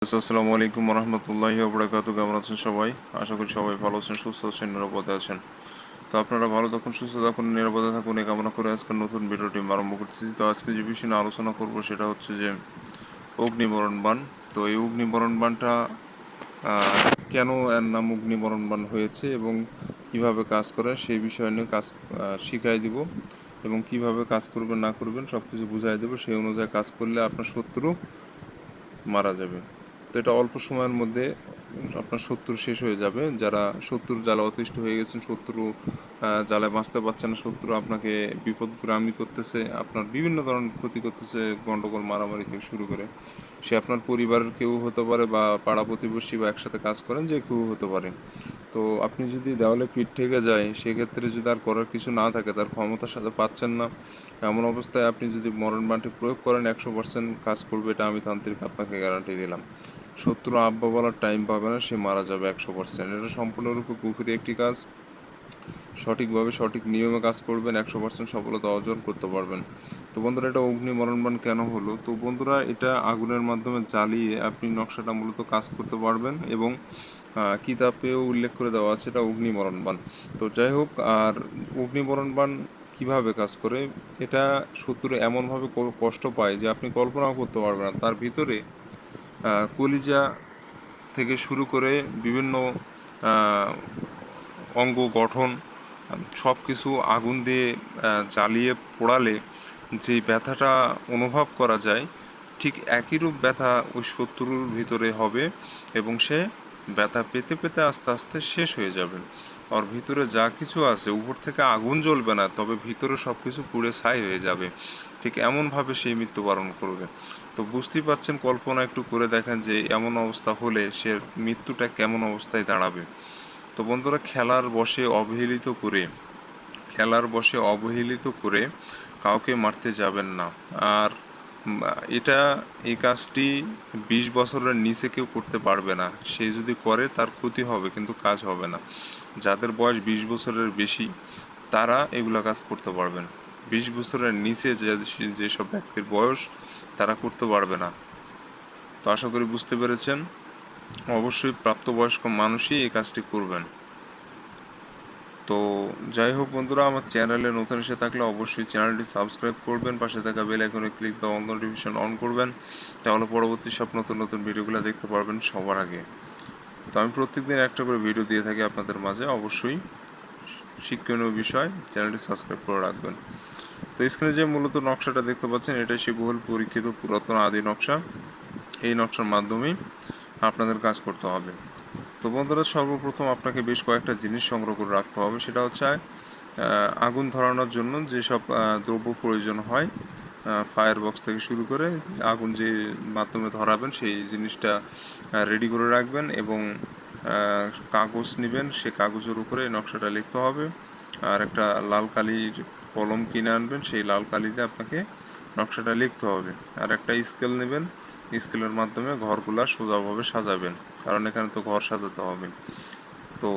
আসসালামু আলাইকুম রহমতুল্লাহি ওবরাকাতু। কেমন আছেন সবাই? আশা করি সবাই ভালো আছেন, সুস্থ আছেন, নিরাপদে আছেন। তো আপনারা ভালো থাকুন, সুস্থ থাকুন, নিরাপদে থাকুন এই কামনা করে আজকের নতুন ভিডিওটি আরম্ভ করতেছি। তো আজকে যে বিষয় নিয়ে আলোচনা করব সেটা হচ্ছে যে অগ্নিবরণ বাণ। তো এই অগ্নিবরণ বাণটা কেন এর নাম অগ্নিবরণ বাণ হয়েছে এবং কিভাবে কাজ করে সেই বিষয় নিয়ে শিখাই দিব এবং কিভাবে কাজ করবেন না করবেন সব কিছু বুঝাই দেবো। সেই অনুযায়ী কাজ করলে আপনার শত্রু মারা যাবে। তো এটা অল্প সময়ের মধ্যে আপনার শত্রু শেষ হয়ে যাবে। যারা শত্রুর জ্বালা অতিষ্ঠ হয়ে গেছেন, শত্রু জ্বালায় বাঁচতে পারছে না, শত্রু আপনাকে বিপদগ্রামী করতেছে, আপনার বিভিন্ন ধরনের ক্ষতি করতেছে, গন্ডগোল মারামারি থেকে শুরু করে। সে আপনার পরিবারের কেউ হতে পারে বা পাড়া প্রতিবেশী বা একসাথে কাজ করেন যে কেউ হতে পারে। তো আপনি যদি দেওয়ালে পিঠ থেকে যায়, সেক্ষেত্রে যদি আর করার কিছু না থাকে, তার ক্ষমতার সাথে পাচ্ছেন না, এমন অবস্থায় আপনি যদি মরণ বাণটি প্রয়োগ করেন 100% কাজ করবে, এটা আমি তান্ত্রিক আপনাকে গ্যারান্টি দিলাম। শত্রু আব্বা বলার টাইম পাবে না, সে মারা যাবে 100%। এটা সম্পূর্ণরূপে গুপিত একটি কাজ। সঠিকভাবে সঠিক নিয়মে কাজ করবেন, 100% সফলতা অর্জন করতে পারবেন। তো বন্ধুরা, এটা অগ্নি মরণবাণ কেন হলো? তো বন্ধুরা, এটা আগুনের মাধ্যমে জ্বালিয়ে আপনি নকশাটা মূলত কাজ করতে পারবেন এবং কিতাবেও উল্লেখ করে দেওয়া আছে এটা অগ্নি মরণবাণ। তো যাই হোক, আর অগ্নি মরণবাণ কীভাবে কাজ করে, এটা শত্রু এমনভাবে কষ্ট পায় যে আপনি কল্পনাও করতে পারবেন না। তার ভিতরে কলিজা থেকে শুরু করে বিভিন্ন অঙ্গ গঠন সব কিছু আগুন দিয়ে জ্বালিয়ে পোড়ালে যে ব্যথাটা অনুভব করা যায়, ঠিক একইরূপ ব্যথা ওই শত্রুর ভিতরে হবে এবং সে ব্যথা পেতে পেতে আস্তে আস্তে শেষ হয়ে যাবে। ওর ভিতরে যা কিছু আছে, উপর থেকে আগুন জ্বলবে না, তবে ভিতরে সব কিছু পুড়ে ছাই হয়ে যাবে। ঠিক এমনভাবে সেই মৃত্যুবরণ করবে। তো বুঝতেই পারছেন, কল্পনা একটু করে দেখেন যে এমন অবস্থা হলে সে মৃত্যুটা কেমন অবস্থায় দাঁড়াবে। তো বন্ধুরা, খেলার বশে অবহেলিত করে কাউকে মারতে যাবেন না। আর এটা এই কাজটি 20 বছরের নিচে কেউ করতে পারবে না। সে যদি করে তার ক্ষতি হবে কিন্তু কাজ হবে না। যাদের বয়স 20 বছরের বেশি তারা এগুলা কাজ করতে পারবেন। 20 বছরের নিচে যেসব ব্যক্তির বয়স, তারা করতে পারবে না। তো আশা করি বুঝতে পেরেছেন। অবশ্যই প্রাপ্তবয়স্ক মানুষই এই কাজটি করবেন। তো যাই হোক বন্ধুরা, আমার চ্যানেলে নতুন এসে থাকলে অবশ্যই চ্যানেলটি সাবস্ক্রাইব করবেন, পাশে থাকা বেল আইকনে ক্লিক দিয়ে অন নোটিফিকেশন অন করবেন। তাহলে পরবর্তী সব নতুন নতুন ভিডিওগুলো দেখতে পারবেন সবার আগে। তো আমি প্রত্যেকদিন একটা করে ভিডিও দিয়ে থাকি আপনাদের মাঝে। অবশ্যই শিক্ষণীয় বিষয়, চ্যানেলটি সাবস্ক্রাইব করে রাখবেন। তো স্ক্রিনে যে মূলত নকশাটা দেখতে পাচ্ছেন, এটাই সে বহুল পরীক্ষিত পুরাতন আদি নকশা। এই নকশার মাধ্যমেই আপনাদের কাজ করতে হবে। তো বন্ধুরা, সর্বপ্রথম আপনাকে বেশ কয়েকটা জিনিস সংগ্রহ করে রাখতে হবে। সেটা হচ্ছে আগুন ধরানোর জন্য যেসব দ্রব্য প্রয়োজন হয়, ফায়ার বক্স থেকে শুরু করে আগুন যে মাধ্যমে ধরাবেন সেই জিনিসটা রেডি করে রাখবেন এবং কাগজ নেবেন। সে কাগজের উপরে এই নকশাটা লিখতে হবে। আর একটা লাল কালির কলম কিনে আনবেন, সেই লাল কালি দিয়ে আপনাকে নকশাটা লিখতে হবে। আর একটা স্কেল নেবেন, স্কেলের মাধ্যমে ঘরগুলা সোজাভাবে সাজাবেন, কারণ এখানে তো ঘর সাজাতে হবে। তো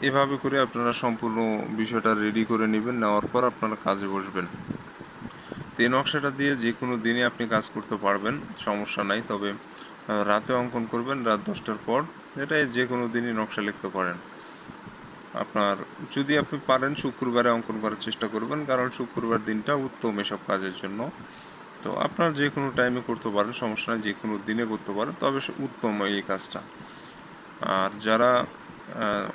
এভাবে করে আপনারা সম্পূর্ণ বিষয়টা রেডি করে নেবেন। নেওয়ার পর আপনারা কাজে বসবেন। তো এই নকশাটা দিয়ে যে কোনো দিনই আপনি কাজ করতে পারবেন, সমস্যা নাই। তবে রাতে অঙ্কন করবেন, রাত 10টার পর। এটাই যে কোনো দিনই নকশা লিখতে পারেন। আপনার যদি আপনি পারেন শুক্রবারে অঙ্কন করার চেষ্টা করবেন, কারণ শুক্রবার দিনটা উত্তম এসব কাজের জন্য। তো আপনার যে কোনো টাইমে করতে পারেন, সমস্যা নেই, যে কোনো দিনে করতে পারেন, তবে উত্তম এই কাজটা। আর যারা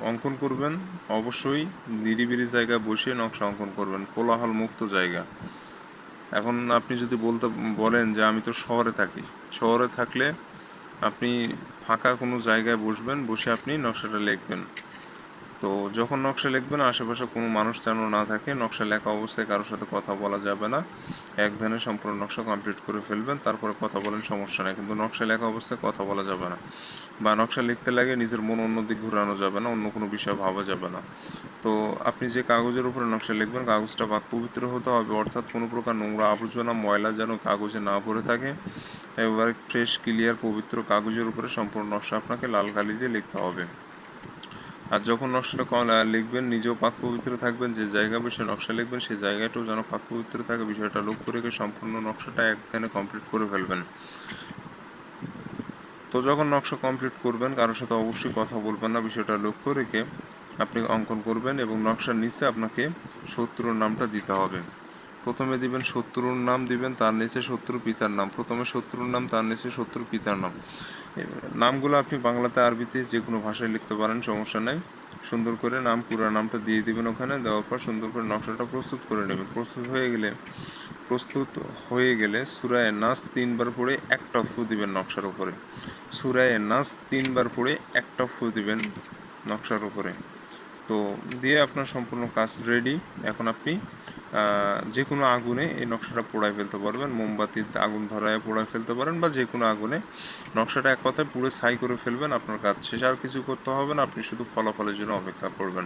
অঙ্কন করবেন, অবশ্যই নিরিবিলি জায়গায় বসে নকশা অঙ্কন করবেন, কোলাহল মুক্ত জায়গা। এখন আপনি যদি বলেন যে আমি তো শহরে থাকি, শহরে থাকলে আপনি ফাঁকা কোনো জায়গায় বসবেন, বসে আপনি নকশাটা লিখবেন। তো যখন নকশা লিখবেন আশেপাশে কোনো মানুষ যেন না থাকে। নকশা লেখা অবস্থায় কারোর সাথে কথা বলা যাবে না। এক ধ্যানে সম্পূর্ণ নকশা কমপ্লিট করে ফেলবেন, তারপরে কথা বলেন, সমস্যা নেই। কিন্তু নকশা লেখা অবস্থায় কথা বলা যাবে না, বা নকশা লিখতে লাগে নিজের মন অন্য দিক ঘুরানো যাবে না, অন্য কোনো বিষয় ভাবা যাবে না। তো আপনি যে কাগজের উপরে নকশা লিখবেন, কাগজটা পাক পবিত্র হতে হবে, অর্থাৎ কোনো প্রকার নোংরা আবর্জনা ময়লা যেন কাগজে না পড়ে থাকে। এবার ফ্রেশ ক্লিয়ার পবিত্র কাগজের উপরে সম্পূর্ণ নকশা আপনাকে লাল কালি দিয়ে লিখতে হবে। আর যখন নকশাটা লিখবেন, নিজেও পাক পবিত্র থাকবেন। যে জায়গা বসে নকশা লিখবেন সেই জায়গাটাও যেন পাক পবিত্র থাকে, বিষয়টা লক্ষ্য রেখে সম্পূর্ণ নকশাটা একখানে কমপ্লিট করে ফেলবেন। তো যখন নকশা কমপ্লিট করবেন কারোর সাথে অবশ্যই কথা বলবেন না, বিষয়টা লক্ষ্য রেখে আপনি অঙ্কন করবেন এবং নকশার নিচে আপনাকে শত্রুর নামটা দিতে হবে। প্রথমে দিবেন শত্রুর নাম দিবেন, তার নিচে শত্রু পিতার নাম, প্রথমে শত্রুর নাম, তার নিচে শত্রু পিতার নাম। নামগুলো আপনি বাংলাতে আরবিতে যে কোনো ভাষায় লিখতে পারেন, সমস্যা নেই। সুন্দর করে নাম পুরো নামটা দিয়ে দিবেন ওখানে, দেওয়ার পর সুন্দর করে নকশাটা প্রস্তুত করে নেবেন। প্রস্তুত হয়ে গেলে সূরায়ে নাস 3 বার পড়ে একটা ফু দিবেন নকশার উপরে। সূরায়ে নাস 3 বার পড়ে একটা ফু দিবেন নকশার উপরে। তো দিয়ে আপনার সম্পূর্ণ কাজ রেডি। এখন আপনি যে কোনো আগুনে এই নকশাটা পোড়ায় ফেলতে পারবেন, মোমবাতিতে আগুন ধরায় পোড়ায় ফেলতে পারেন, বা যে কোনো আগুনে নকশাটা এক কথায় পুরো ছাই করে ফেলবেন। আপনার কাজ শেষ, আর কিছু করতে হবে না, আপনি শুধু ফলাফলের জন্য অপেক্ষা করবেন।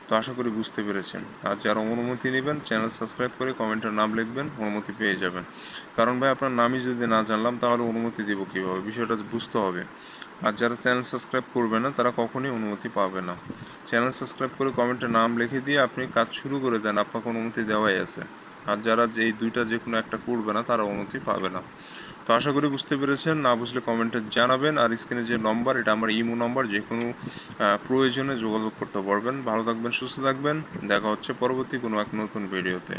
তো আশা করি বুঝতে পেরেছেন। আর যারা অনুমতি নেবেন চ্যানেল সাবস্ক্রাইব করে কমেন্টের নাম লিখবেন, অনুমতি পেয়ে যাবেন। কারণ ভাই আপনার নামই যদি না জানলাম তাহলে অনুমতি দেব কীভাবে, বিষয়টা বুঝতে হবে। আর যারা চ্যানেল সাবস্ক্রাইব করবে না তারা কখনোই অনুমতি পাবে না। চ্যানেল সাবস্ক্রাইব করে কমেন্টে নাম লিখে দিয়ে আপনি কাজ শুরু করে দেন, আপনাকে অনুমতি দেওয়াই আছে। আর যারা এই দুইটা যে কোনো একটা করবে না তারা অনুমতি পাবে না। তো আশা করি বুঝতে পেরেছেন। না বুঝলে কমেন্টে জানাবেন। আর স্ক্রিনে যে নম্বর, এটা আমার ইমো নম্বর, যে কোনো প্রয়োজনে যোগাযোগ করতে পারবেন। ভালো থাকবেন, সুস্থ থাকবেন। দেখা হচ্ছে পরবর্তী কোনো এক নতুন ভিডিওতে।